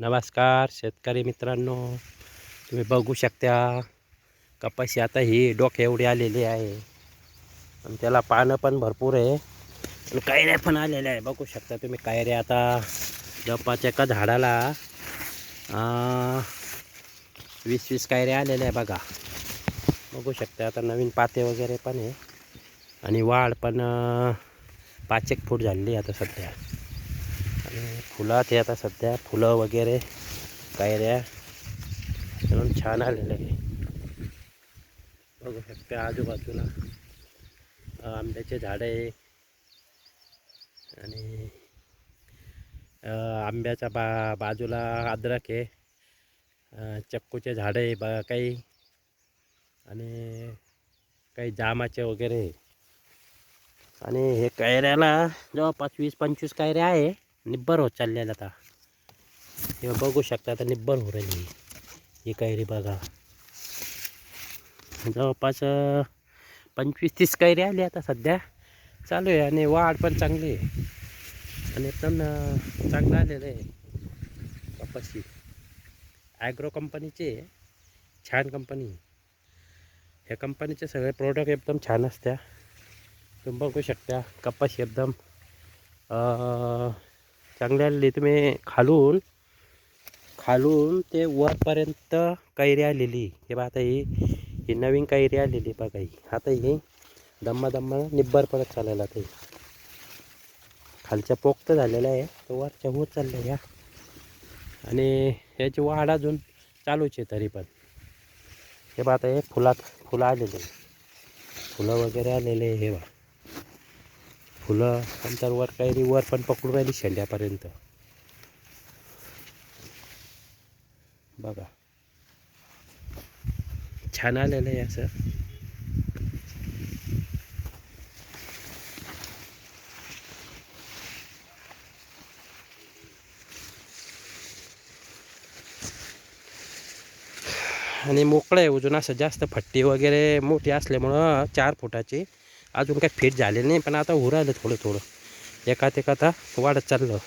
नमस्कार शेतकरी मित्रांनो, तुम्ही बघू शकता कपाशी आता ही डोक्या एवढी आलेली आहे आणि त्याला पानं पण भरपूर आहे आणि कैऱ्या पण आलेल्या आहे. बघू शकता तुम्ही कैऱ्या आता जपाच्या एका झाडाला 20-20 कैऱ्या आलेल्या आहे बघा. बघू शकता आता नवीन पाते वगैरे पण आहे आणि वाढ पण 5-1 फूट झालेली आता सध्या. आणि फुलात आता सध्या फुलं वगैरे कैऱ्या म्हणून छान आलेलं आहे. बघू शकता आजूबाजूला आंब्याचे झाडं आहे आणि आंब्याच्या बाजूला अद्रक आहे, चक्कूचे झाडं आहे काही आणि काही जामाचे वगैरे आहे. आणि हे कैऱ्याला जवळपास 20-25 कैऱ्या आहे. निब्बर होत चाललेलं आता हे बघू शकता. आता निब्बर हो राहिली ही कैरी बघा. जवळपास 25-30 कैरी आली आता सध्या चालू आहे आणि वाढ पण चांगली आहे आणि एकदम चांगलं आलेलं आहे. कपाशी ॲग्रो कंपनीचे छान कंपनी. ह्या कंपनीचे सगळे प्रोडक्ट एकदम छान असत्या. तुम्ही बघू शकता कपाशी एकदम चांगली आलेली. तुम्ही खालून ते वरपर्यंत कैरी आलेली. हे बघा आता ही नवीन कैरी आलेली बघा. ही आता ही दम्मा निब्बर परत चालायला ते खालच्या पोक्त झालेला आहे तो वरच्या होत चाललं ह्या आणि याची वाढ अजून चालूच आहे तरी पण. हे बघा आता हे फुलं आलेले, फुलं वगैरे आलेले. हे बघा फुलं नंतर वर कैरी वर पण पकडून राहिली शेंड्यापर्यंत बघा. छान आलेलं आहे असं. आणि मोकळं आहे अजून. असं जास्त फट्टी वगैरे मोठी असल्यामुळं 4 फुटाची अजून काही फिट झाले नाही, पण आता होऊ राहिलं थोडं एकात आता वाढत चाललं.